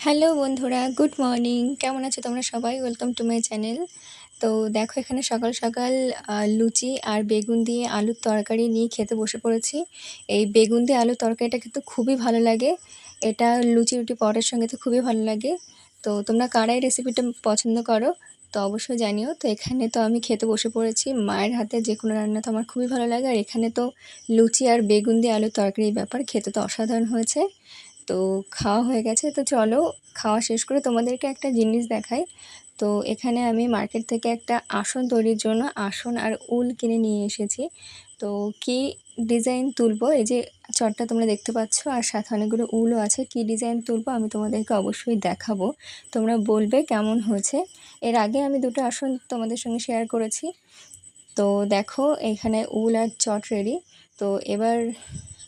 Hello বন্ধুরা, good morning. কেমন আছো তোমরা সবাই? Welcome to my channel. তো দেখো এখানে সকাল সকাল লুচি আর বেগুন দিয়ে আলুর তরকারি নিয়ে খেতে বসে পড়েছি। এই বেগুন দিয়ে আলুর তরকারিটা কিন্তু খুবই ভালো লাগে। এটা লুচি, রুটি, পরোটার সঙ্গে তো খুবই ভালো লাগে। তো তোমরা কারা এই রেসিপিটা পছন্দ করো তো অবশ্যই জানিও। তো এখানে তো আমি খেতে বসে পড়েছি। মায়ের হাতে যে কোনো রান্না তো আমার খুবই ভালো লাগে। আর এখানে তো লুচি আর বেগুন দিয়ে আলুর তরকারির ব্যাপার, খেতে তো অসাধারণ হয়েছে। তো খাওয়া হয়ে গেছে, তো চলো খাওয়া শেষ করে তোমাদেরকে একটা জিনিস দেখাই। তো এখানে আমি মার্কেট থেকে একটা আসন তৈরির জন্য আসন আর উল কিনে নিয়ে এসেছি। তো কি ডিজাইন তুলবো, এই যে চটটা তোমরা দেখতে পাচ্ছ আর সাথে অনেকগুলো উলও আছে, কি ডিজাইন তুলবো আমি তোমাদেরকে অবশ্যই দেখাবো। তোমরা বলবে কেমন হয়েছে। এর আগে আমি দুটো আসন তোমাদের সঙ্গে শেয়ার করেছি। তো দেখো এখানে উল আর চট রেডি। তো এবার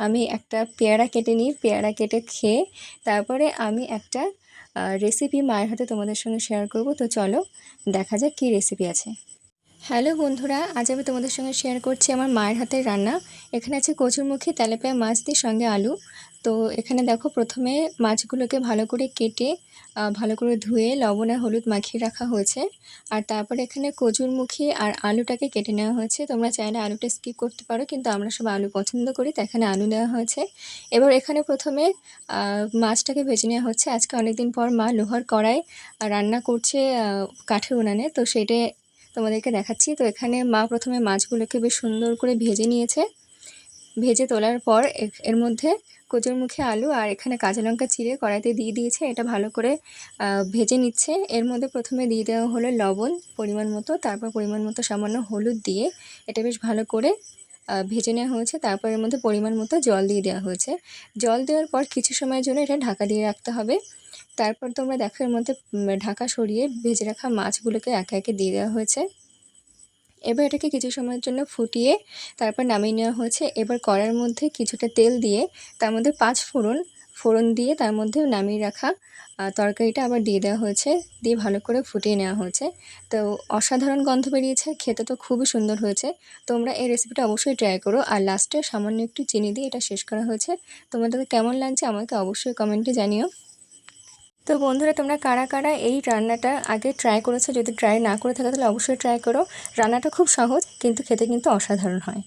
আমি একটা পেয়ারা কেটে নিই, পেয়ারা কেটে খেয়ে তারপরে আমি একটা রেসিপি মায়ের হাতে তোমাদের সঙ্গে শেয়ার করব। তো চলো দেখা যাক কী রেসিপি আছে। হ্যালো বন্ধুরা, আজ আমি তোমাদের সঙ্গে শেয়ার করছি আমার মায়ের হাতের রান্না। এখানে আছে কচুরমুখী তেলাপিয়া মাছ দিয়ে সঙ্গে আলু। তো এখানে দেখো প্রথমে মাছগুলোকে ভালো করে কেটে ভালো করে ধুয়ে লবণ আর হলুদ মাখিয়ে রাখা হয়েছে। আর তারপরে এখানে কচুরমুখী আর আলুটাকে কেটে নেওয়া হয়েছে। তোমরা চাইলে আলুটা স্কিপ করতে পারো, কিন্তু আমরা সব আলু পছন্দ করি, তাই এখানে আলু নেওয়া হয়েছে। এবার এখানে প্রথমে মাছটাকে ভেজে নেওয়া হচ্ছে। আজকে অনেকদিন পর মা লোহার কড়াই রান্না করছে কাঠের উনানে, তো সেটা তোমাদেরকে দেখাচ্ছি। তো এখানে মা প্রথমে মাছগুলোকে বেশ সুন্দর করে ভেজে নিয়েছে। ভেজে তোলার পর এর মধ্যে কচুরমুখী আলু আর এখানে কাঁচা লঙ্কা চিড়ে কড়াইতে দিয়ে দিয়েছে। এটা ভালো করে ভেজে নিচ্ছে। এর মধ্যে প্রথমে দিয়ে দেওয়া হলো লবণ পরিমাণ মতো, তারপর পরিমাণ মতো সামান্য হলুদ দিয়ে এটা বেশ ভালো করে ভেজে নেওয়া হয়েছে। তারপর এর মধ্যে পরিমাণ মতো জল দিয়ে দেওয়া হয়েছে। জল দেওয়ার পর কিছু সময়ের জন্য এটা ঢাকা দিয়ে রাখতে হবে। তারপর তোমরা দেখো এর মধ্যে ঢাকা সরিয়ে ভেজে রাখা মাছগুলোকে একে একে দিয়ে দেওয়া হয়েছে। এবার এটাকে কিছু সময়ের জন্য ফুটিয়ে তারপর নামিয়ে নেওয়া হয়েছে। এবার কড়াইয়ের মধ্যে কিছুটা তেল দিয়ে তার মধ্যে 5 ফোড়ন দিয়ে তার মধ্যে নামিয়ে রাখা তরকারিটা আবার দিয়ে দেওয়া হয়েছে, দিয়ে ভালো করে ফুটিয়ে নেওয়া হয়েছে। তো অসাধারণ গন্ধ বেরিয়েছে, খেতে তো খুবই সুন্দর হয়েছে। তোমরা এই রেসিপিটা অবশ্যই ট্রাই করো। আর লাস্টে সামান্য একটু চিনি দিয়ে এটা শেষ করা হয়েছে। তোমাদের কেমন লাগছে আমাকে অবশ্যই কমেন্টে জানিও। তো বন্ধুরা, তোমরা কারা কারা এই রান্নাটা আগে ট্রাই করেছো? যদি ট্রাই না করে থাকো তাহলে অবশ্যই ট্রাই করো। রান্নাটা খুব সহজ, কিন্তু খেতে কিন্তু অসাধারণ হয়।